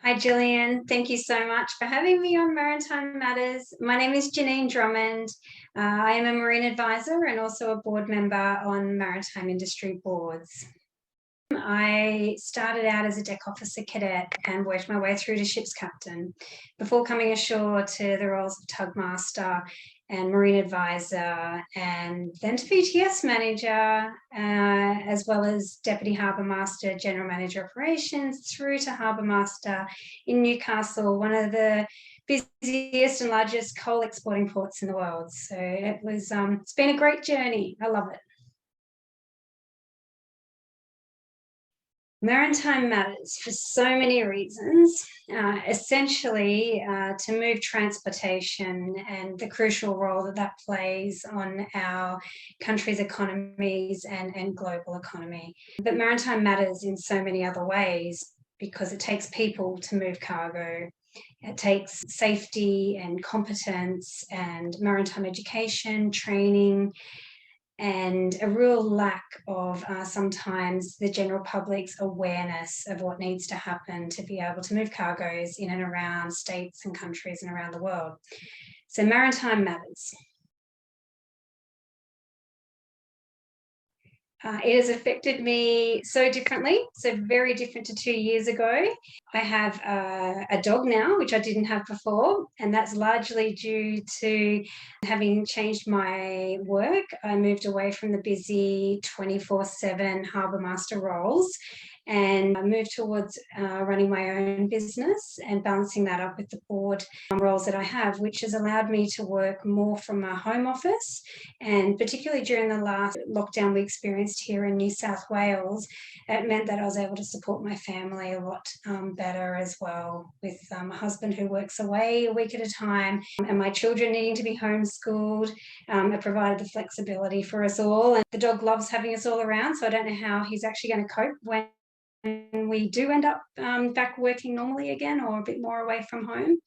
Hi, Jillian. Thank you so much for having me on Maritime Matters. My name is Jeanine Drummond. I am a marine advisor and also a board member on maritime industry boards. I started out as a deck officer cadet and worked my way through to ship's captain before coming ashore to the roles of tugmaster and marine advisor, and then to VTS manager, as well as deputy harbour master, general manager operations, through to harbour master in Newcastle, one of the busiest and largest coal exporting ports in the world. So it's been a great journey. I love it. Maritime matters for so many reasons, essentially to move transportation and the crucial role that that plays on our country's economies and global economy. But maritime matters in so many other ways because it takes people to move cargo. It takes safety and competence and maritime education, training, and a real lack of sometimes the general public's awareness of what needs to happen to be able to move cargoes in and around states and countries and around the world. So maritime matters. It has affected me so differently, so very different to 2 years ago. I have a dog now, which I didn't have before, and that's largely due to having changed my work. I moved away from the busy 24/7 harbour master roles and I moved towards running my own business and balancing that up with the board roles that I have, which has allowed me to work more from a home office. And particularly during the last lockdown we experienced here in New South Wales, it meant that I was able to support my family a lot better as well, with a husband who works away a week at a time and my children needing to be homeschooled. It provided the flexibility for us all, and the dog loves having us all around, so I don't know how he's actually going to cope when we do end up back working normally again or a bit more away from home.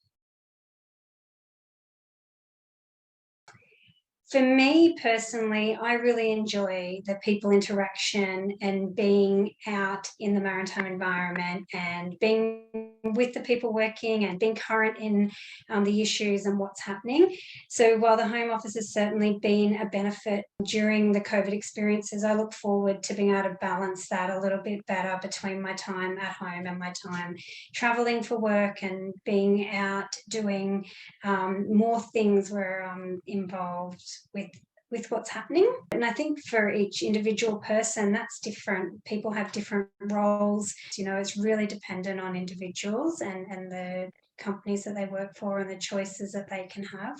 For me personally, I really enjoy the people interaction and being out in the maritime environment and being with the people working and being current in the issues and what's happening. So while the home office has certainly been a benefit during the COVID experiences, I look forward to being able to balance that a little bit better between my time at home and my time traveling for work and being out doing more things where I'm involved with what's happening. And I think for each individual person, that's different. People have different roles. You know, it's really dependent on individuals and the companies that they work for and the choices that they can have.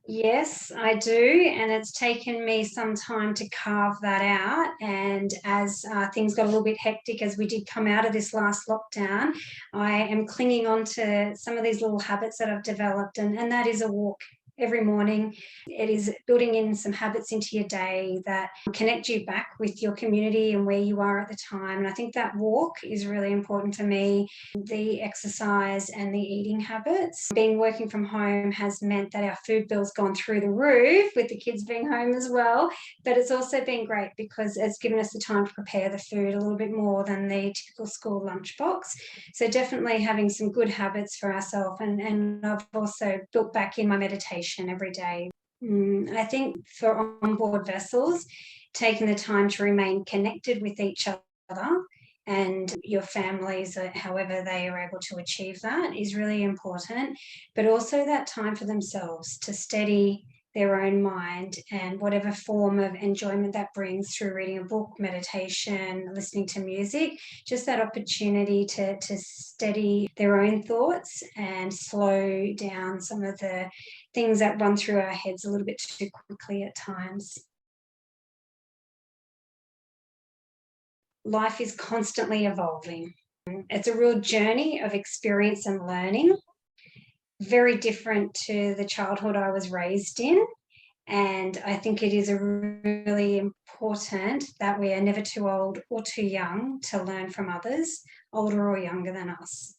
Yes, I do. And it's taken me some time to carve that out. And as things got a little bit hectic as we did come out of this last lockdown, I am clinging on to some of these little habits that I've developed. And that is a walk every morning. It is building in some habits into your day that connect you back with your community and where you are at the time. And I think that walk is really important for me. The exercise and the eating habits. Being working from home has meant that our food bill's gone through the roof with the kids being home as well. But it's also been great because it's given us the time to prepare the food a little bit more than the typical school lunchbox. So definitely having some good habits for ourselves. And I've also built back in my meditation every day. I think for onboard vessels, taking the time to remain connected with each other and your families, however they are able to achieve that, is really important. But also that time for themselves to steady their own mind and whatever form of enjoyment that brings through reading a book, meditation, listening to music, just that opportunity to steady their own thoughts and slow down some of the things that run through our heads a little bit too quickly at times. Life is constantly evolving. It's a real journey of experience and learning, very different to the childhood I was raised in. And I think it is really important that we are never too old or too young to learn from others, older or younger than us.